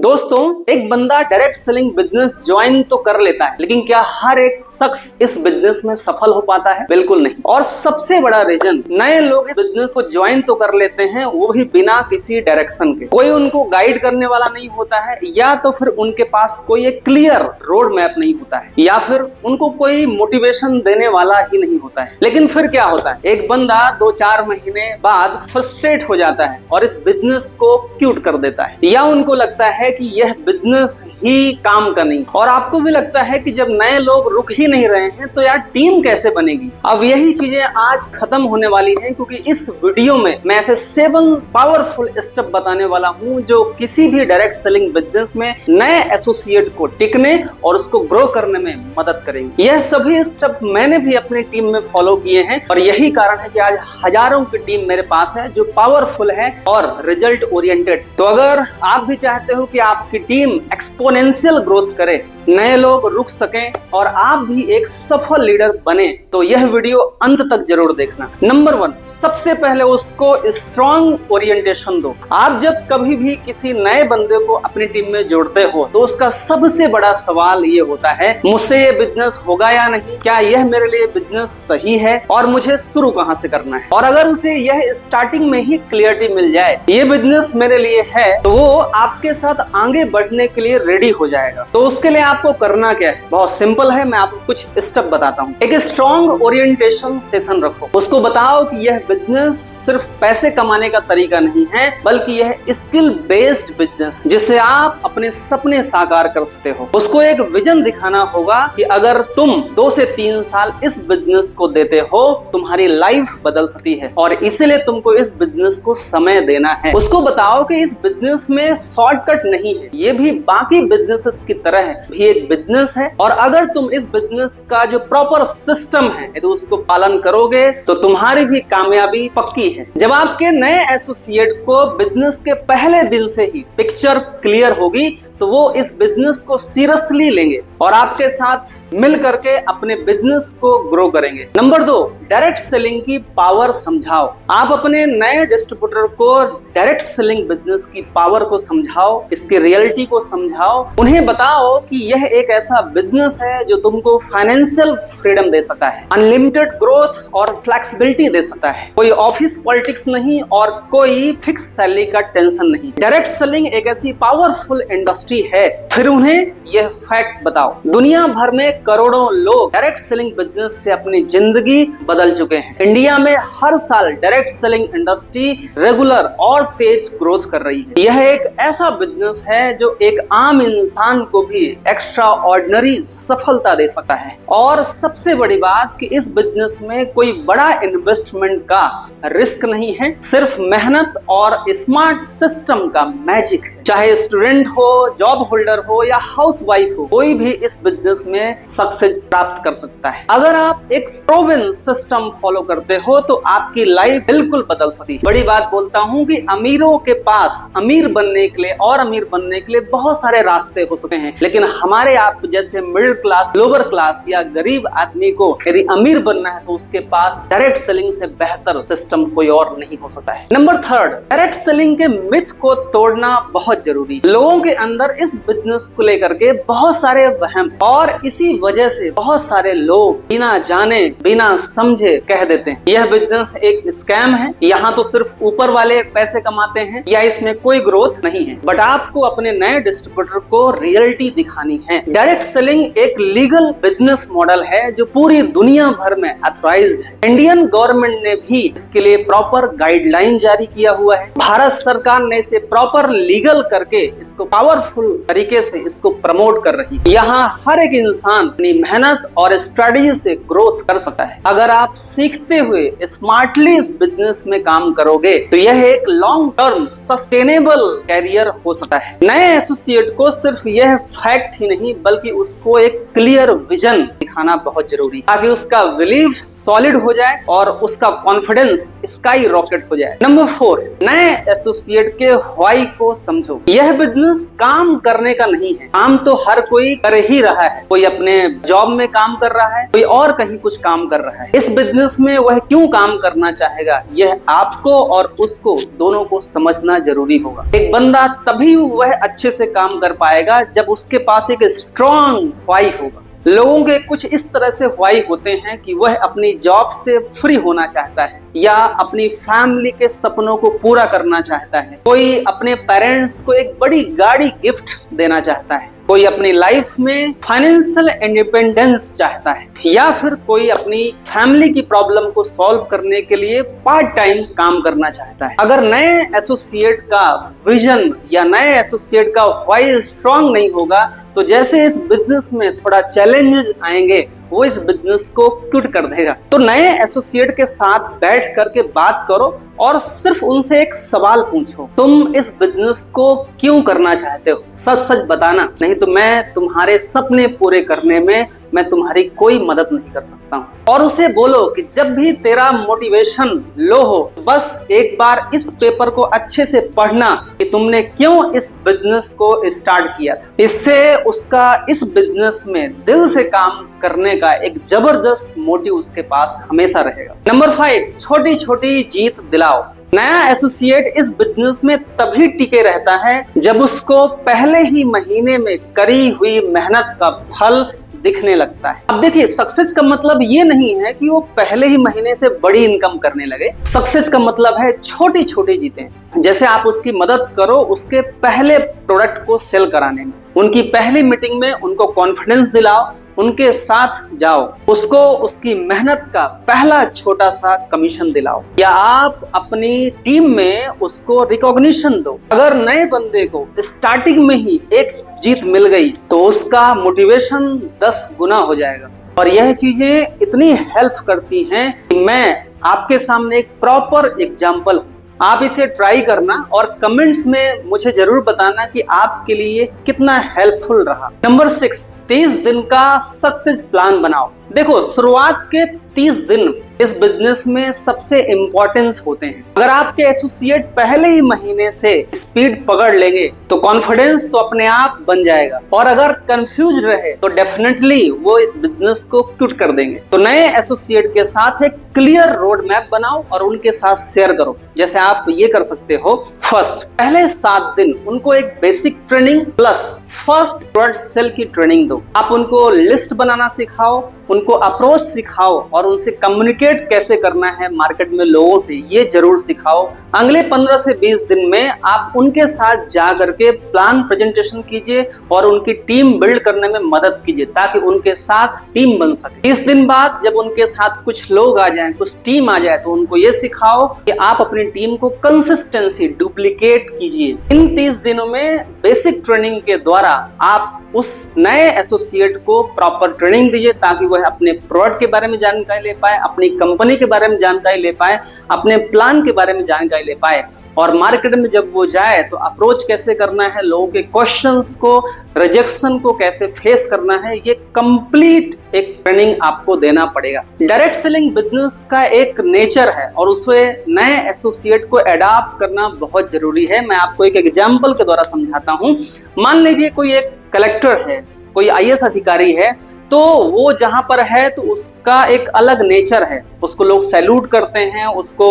दोस्तों, एक बंदा डायरेक्ट सेलिंग बिजनेस ज्वाइन तो कर लेता है, लेकिन क्या हर एक शख्स इस बिजनेस में सफल हो पाता है? बिल्कुल नहीं। और सबसे बड़ा रीजन, नए लोग इस बिजनेस को ज्वाइन तो कर लेते हैं, वो भी बिना किसी डायरेक्शन के। कोई उनको गाइड करने वाला नहीं होता है, या तो फिर उनके पास कोई एक क्लियर रोड मैप नहीं होता है, या फिर उनको कोई मोटिवेशन देने वाला ही नहीं होता है। लेकिन फिर क्या होता है, एक बंदा 2-4 महीने बाद फ्रस्ट्रेट हो जाता है और इस बिजनेस को क्यूट कर देता है, या उनको लगता है कि यह बिजनेस ही काम का नहीं। और आपको भी लगता है कि जब नए लोग रुक ही नहीं रहे हैं तो यार टीम कैसे बनेगी। अब यही चीजें आज खत्म होने वाली हैं, क्योंकि इस वीडियो में मैं ऐसे 7 पावरफुल स्टेप बताने वाला हूं जो किसी भी डायरेक्ट सेलिंग बिजनेस में नए एसोसिएट को टिकने और उसको ग्रो करने में मदद करेंगे। यह सभी स्टेप मैंने भी अपनी टीम में फॉलो किए हैं, और यही कारण है कि आज हजारों की टीम मेरे पास है जो पावरफुल है और रिजल्ट ओरिएंटेड। तो अगर आप भी चाहते हो कि आपकी टीम एक्सपोनेंशियल ग्रोथ करे, नए लोग रुक सकें और आप भी एक सफल लीडर बने, तो यह वीडियो अंत तक जरूर देखना। नंबर 1, सबसे पहले उसको स्ट्रॉन्ग ओरिएंटेशन दो। आप जब कभी भी किसी नए बंदे को अपनी टीम में जोड़ते हो तो उसका सबसे बड़ा सवाल ये होता है, मुझसे ये बिजनेस होगा या नहीं, क्या यह मेरे लिए बिजनेस सही है और मुझे शुरू कहां से करना है। और अगर उसे यह स्टार्टिंग में ही क्लियरिटी मिल जाए ये बिजनेस मेरे लिए है, तो वो आपके साथ आगे बढ़ने के लिए रेडी हो जाएगा। तो उसके लिए आपको करना क्या है, बहुत सिंपल है। मैं आपको कुछ स्टेप बताता हूँ। एक स्ट्रॉन्ग ओरिएंटेशन सेशन रखो, उसको बताओ कि यह बिजनेस सिर्फ पैसे कमाने का तरीका नहीं है, बल्कि यह स्किल बेस्ड बिजनेस जिससे आप अपने सपने साकार कर सकते हो। उसको एक विजन दिखाना होगा कि अगर तुम 2 से 3 साल इस बिजनेस को देते हो, तुम्हारी लाइफ बदल सकती है, और इसीलिए तुमको इस बिजनेस को समय देना है। उसको बताओ कि इस बिजनेस में शॉर्टकट नहीं है, ये भी बाकी बिजनेसेस की तरह है, भी एक बिजनेस है, और अगर तुम इस बिजनेस का जो प्रॉपर सिस्टम है यदि उसको पालन करोगे तो तुम्हारी भी कामयाबी पक्की है। जब आपके नए एसोसिएट को बिजनेस के पहले दिन से ही पिक्चर क्लियर होगी तो वो इस बिजनेस को सीरियसली लेंगे और आपके साथ मिल करके अपने बिजनेस को ग्रो करेंगे। नंबर 2, डायरेक्ट सेलिंग की पावर समझाओ। आप अपने नए डिस्ट्रीब्यूटर को डायरेक्ट सेलिंग बिजनेस की पावर को समझाओ, इसकी रियलिटी को समझाओ। उन्हें बताओ कि यह एक ऐसा बिजनेस है जो तुमको फाइनेंशियल फ्रीडम दे सकता है, अनलिमिटेड ग्रोथ और फ्लेक्सिबिलिटी दे सकता है, कोई ऑफिस पॉलिटिक्स नहीं और कोई फिक्स सैलरी का टेंशन नहीं। डायरेक्ट सेलिंग एक ऐसी पावरफुल इंडस्ट्री है। फिर उन्हें यह फैक्ट बताओ, दुनिया भर में करोड़ों लोग डायरेक्ट सेलिंग बिजनेस से अपनी जिंदगी बदल चुके हैं। इंडिया में हर साल डायरेक्ट सेलिंग इंडस्ट्री रेगुलर और तेज ग्रोथ कर रही है। यह एक ऐसा बिजनेस है जो एक आम इंसान को भी एक्स्ट्रा ऑर्डिनरी सफलता दे सकता है। और सबसे बड़ी बात कि इस बिजनेस में कोई बड़ा इन्वेस्टमेंट का रिस्क नहीं है, सिर्फ मेहनत और स्मार्ट सिस्टम का मैजिक है। चाहे स्टूडेंट हो, जॉब होल्डर हो या हाउसवाइफ हो, कोई भी इस बिजनेस में सक्सेस प्राप्त कर सकता है। अगर आप एक प्रूवन सिस्टम फॉलो करते हो तो आपकी लाइफ बिल्कुल बदल सकती है। बड़ी बात बोलता हूँ कि अमीरों के पास अमीर बनने के लिए और अमीर बनने के लिए बहुत सारे रास्ते हो सकते हैं, लेकिन हमारे आप जैसे मिडिल क्लास, लोअर क्लास या गरीब आदमी को यदि अमीर बनना है तो उसके पास डायरेक्ट सेलिंग से बेहतर सिस्टम कोई और नहीं हो सकता है। नंबर 3, डायरेक्ट सेलिंग के मिथ को तोड़ना बहुत जरूरी है। लोगों के अंदर इस बिजनेस को लेकर के बहुत सारे वहम, और इसी वजह से बहुत सारे लोग बिना जाने बिना समझे कह देते हैं यह बिजनेस एक स्कैम है, यहाँ तो सिर्फ ऊपर वाले पैसे कमाते हैं, या इसमें कोई ग्रोथ नहीं है। बट आपको अपने नए डिस्ट्रीब्यूटर को रियलिटी दिखानी है। डायरेक्ट सेलिंग एक लीगल बिजनेस मॉडल है जो पूरी दुनिया भर में ऑथराइज्ड है। इंडियन गवर्नमेंट ने भी इसके लिए प्रॉपर गाइडलाइन जारी किया हुआ है। भारत सरकार ने इसे प्रॉपर लीगल करके इसको पावरफुल तरीके से इसको प्रमोट कर रही है। यहाँ हर एक इंसान अपनी मेहनत और स्ट्रेटजी से ग्रोथ कर सकता है। अगर आप सीखते हुए स्मार्टली इस बिजनेस में काम करोगे तो यह एक लॉन्ग टर्म सस्टेनेबल कैरियर हो सकता है। नए एसोसिएट को सिर्फ यह फैक्ट ही ही नहीं बल्कि उसको एक क्लियर विजन दिखाना बहुत जरूरी है, ताकि उसका बिलीफ सॉलिड हो जाए और उसका कॉन्फिडेंस स्काई रॉकेट हो जाए। नंबर 4, नए एसोसिएट के व्हाई को समझो। यह बिजनेस काम करने का नहीं है। काम तो हर कोई कर ही रहा है, कोई अपने जॉब में काम कर रहा है, कोई और कहीं कुछ काम कर रहा है। इस बिजनेस में वह क्यों काम करना चाहेगा, यह आपको और उसको दोनों को समझना जरूरी होगा। एक बंदा तभी वह अच्छे से काम कर पाएगा जब उसके पास एक स्ट्रॉन्ग व्हाई होगा। लोगों के कुछ इस तरह से व्हाई होते हैं कि वह अपनी जॉब से फ्री होना चाहता है या अपनी फैमिली के सपनों को पूरा करना चाहता है, कोई अपने पेरेंट्स को एक बड़ी गाड़ी गिफ्ट देना चाहता है, कोई अपनी लाइफ में फाइनेंशियल इंडिपेंडेंस चाहता है, या फिर कोई अपनी फैमिली की प्रॉब्लम को सॉल्व करने के लिए पार्ट टाइम काम करना चाहता है। अगर नए एसोसिएट का विजन या नए एसोसिएट का व्हाई स्ट्रांग नहीं होगा तो जैसे इस बिजनेस में थोड़ा चैलेंजेस आएंगे वो इस बिजनेस को क्विट कर देगा। तो नए एसोसिएट के साथ बैठ करके बात करो और सिर्फ उनसे एक सवाल पूछो, तुम इस बिजनेस को क्यों करना चाहते हो? सच सच बताना, नहीं तो मैं तुम्हारे सपने पूरे करने में मैं तुम्हारी कोई मदद नहीं कर सकता हूँ। और उसे बोलो कि जब भी तेरा मोटिवेशन लो हो बस एक बार इस पेपर को अच्छे से पढ़ना कि तुमने क्यों इस बिजनेस को स्टार्ट किया था। इससे उसका इस बिजनेस में दिल से काम करने का एक जबरदस्त मोटिव उसके पास हमेशा रहेगा। नंबर 5, छोटी छोटी जीत दिलाओ। नया एसोसिएट इस बिजनेस में तभी टिके रहता है जब उसको पहले ही महीने में करी हुई मेहनत का फल दिखने लगता है। अब देखिए, सक्सेस का मतलब ये नहीं है कि वो पहले ही महीने से बड़ी इनकम करने लगे। सक्सेस का मतलब है छोटी छोटी जीतें। जैसे आप उसकी मदद करो उसके पहले प्रोडक्ट को सेल कराने में, उनकी पहली मीटिंग में उनको कॉन्फिडेंस दिलाओ, उनके साथ जाओ, उसको उसकी मेहनत का पहला छोटा सा कमीशन दिलाओ, या आप अपनी टीम में उसको रिकॉग्निशन दो। अगर नए बंदे को स्टार्टिंग में ही एक जीत मिल गई तो उसका मोटिवेशन 10 गुना हो जाएगा। और यह चीजें इतनी हेल्प करती हैं कि मैं आपके सामने एक प्रॉपर एग्जाम्पल हूँ। आप इसे ट्राई करना और कमेंट्स में मुझे जरूर बताना कि आपके लिए कितना हेल्पफुल रहा। नंबर 6, 30 दिन का सक्सेस प्लान बनाओ। देखो, शुरुआत के 30 दिन इस बिजनेस में सबसे इंपॉर्टेंस होते हैं। अगर आपके एसोसिएट पहले ही महीने से स्पीड पकड़ लेंगे तो कॉन्फिडेंस तो अपने आप बन जाएगा, और अगर कंफ्यूज रहे तो डेफिनेटली वो इस बिजनेस को क्विट कर देंगे। तो नए एसोसिएट के साथ एक क्लियर रोड मैप बनाओ और उनके साथ शेयर करो। जैसे आप ये कर सकते हो, फर्स्ट, पहले 7 दिन उनको एक basic training plus first product sale की ट्रेनिंग दो। आप उनको लिस्ट बनाना सिखाओ, उनको अप्रोच सिखाओ और उनसे कम्युनिकेट कैसे करना है मार्केट में लोगों से, ये जरूर सिखाओ। अगले 15 से 20 दिन में आप उनके साथ जा करके प्लान प्रेजेंटेशन कीजिए और उनकी टीम बिल्ड करने में मदद कीजिए ताकि उनके साथ टीम बन सके। 20 दिन बाद जब उनके साथ कुछ लोग आ जाएं, कुछ टीम आ जाए, तो उनको ये सिखाओ कि आप अपनी टीम को कंसिस्टेंसी डुप्लीकेट कीजिए। इन 30 दिनों में बेसिक ट्रेनिंग के द्वारा आप उस नए एसोसिएट को प्रॉपर ट्रेनिंग दीजिए ताकि वह अपने प्रोडक्ट के बारे में जानकारी ले पाए, अपनी कंपनी के बारे में जानकारी ले पाए, अपने प्लान के बारे में जानकारी ले पाए, और मार्केट में जब वो जाए तो अप्रोच कैसे करना है, लोगों के क्वेश्चंस को, रिजेक्शन को कैसे फेस करना है, ये कंप्लीट एक ट्रेनिंग आपको देना पड़ेगा। डायरेक्ट सेलिंग बिजनेस का एक नेचर है और उसे नए एसोसिएट को एडॉप्ट करना बहुत जरूरी है। मैं आपको एक एग्जाम्पल के द्वारा समझाता हूँ। मान लीजिए कोई एक कलेक्टर है, कोई आईएएस अधिकारी है, तो वो जहां पर है तो उसका एक अलग नेचर है, उसको लोग सैल्यूट करते हैं, उसको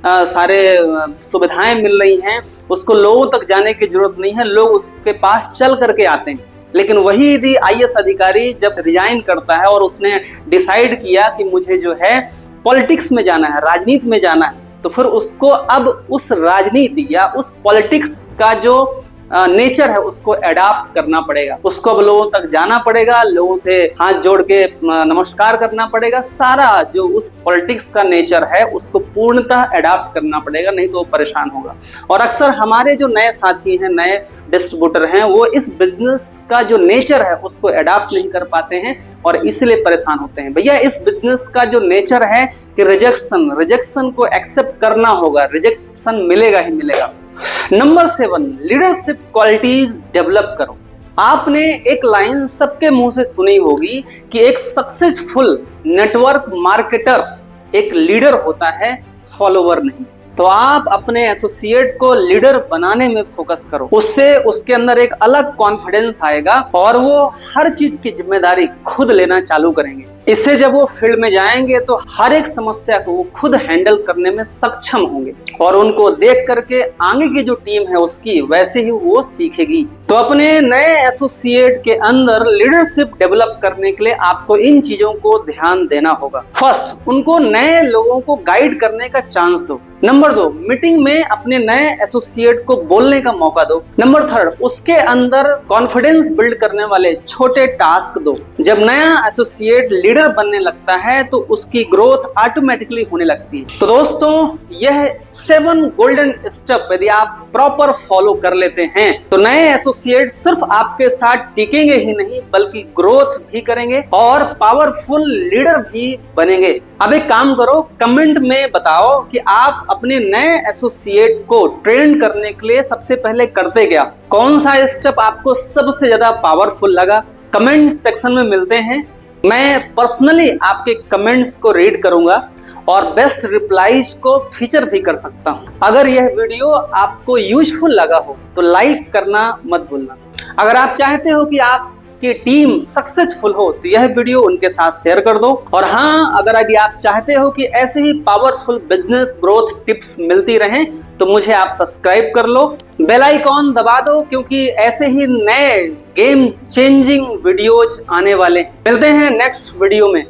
सारे सुविधाएं मिल रही हैं, उसको लोगों तक जाने की जरूरत नहीं है, लोग उसके पास चल करके आते हैं। लेकिन वही यदि आईएएस अधिकारी जब रिजाइन करता है और उसने डिसाइड किया कि मुझे जो है पॉलिटिक्स में जाना है, राजनीति में जाना है, तो फिर उसको अब उस राजनीति या उस पॉलिटिक्स का जो नेचर है उसको एडॉप्ट करना पड़ेगा। उसको अब लोगों तक जाना पड़ेगा, लोगों से हाथ जोड़ के नमस्कार करना पड़ेगा, सारा जो उस पॉलिटिक्स का नेचर है उसको पूर्णतः एडॉप्ट करना पड़ेगा, नहीं तो वो परेशान होगा। और अक्सर हमारे जो नए साथी हैं, नए डिस्ट्रीब्यूटर हैं, वो इस बिजनेस का जो नेचर है उसको एडॉप्ट नहीं कर पाते हैं और इसलिए परेशान होते हैं। भैया, इस बिजनेस का जो नेचर है कि रिजेक्शन को एक्सेप्ट करना होगा, रिजेक्शन मिलेगा ही मिलेगा। नंबर 7, लीडरशिप क्वालिटीज डेवलप करो। आपने एक लाइन सबके मुंह से सुनी होगी कि एक सक्सेसफुल नेटवर्क मार्केटर एक लीडर होता है, फॉलोवर नहीं। तो आप अपने एसोसिएट को लीडर बनाने में फोकस करो, उससे उसके अंदर एक अलग कॉन्फिडेंस आएगा और वो हर चीज की जिम्मेदारी खुद लेना चालू करेंगे। इससे जब वो फील्ड में जाएंगे तो हर एक समस्या को वो खुद हैंडल करने में सक्षम होंगे और उनको देख करके आगे की जो टीम है उसकी वैसे ही वो सीखेगी। तो अपने नए एसोसिएट के अंदर लीडरशिप डेवलप करने के लिए आपको इन चीजों को ध्यान देना होगा। फर्स्ट, उनको नए लोगों को गाइड करने का चांस दो। नंबर 2, मीटिंग में अपने नए एसोसिएट को बोलने का मौका दो। नंबर 3, उसके अंदर कॉन्फिडेंस बिल्ड करने वाले छोटे टास्क दो। जब नया एसोसिएट लीडर बनने लगता है तो उसकी ग्रोथ ऑटोमेटिकली होने लगती है। तो दोस्तों, यह 7 गोल्डन स्टेप यदि आप प्रॉपर फॉलो कर लेते हैं तो नए एसोसिएट सिर्फ आपके साथ टिकेंगे ही नहीं बल्कि ग्रोथ भी करेंगे और पावरफुल लीडर भी बनेंगे। अब एक काम करो, कमेंट में बताओ कि आप अपने नए एसोसिएट को ट्रेन करने के लिए सबसे पहले करते क्या, कौन सा स्टेप आपको सबसे ज्यादा पावरफुल लगा। कमेंट सेक्शन में मिलते हैं। मैं पर्सनली आपके कमेंट्स को रीड करूंगा और बेस्ट रिप्लाईज को फीचर भी कर सकता हूं। अगर यह वीडियो आपको यूजफुल लगा हो तो लाइक करना मत भूलना। अगर आप चाहते हो कि आपकी टीम सक्सेसफुल हो तो यह वीडियो उनके साथ शेयर कर दो। और हाँ, अगर यदि आप चाहते हो कि ऐसे ही पावरफुल बिजनेस ग्रोथ टिप्स मिलती रहें तो मुझे आप सब्सक्राइब कर लो, बेल आइकॉन दबा दो, क्योंकि ऐसे ही नए गेम चेंजिंग वीडियोज आने वाले हैं। मिलते हैं नेक्स्ट वीडियो में।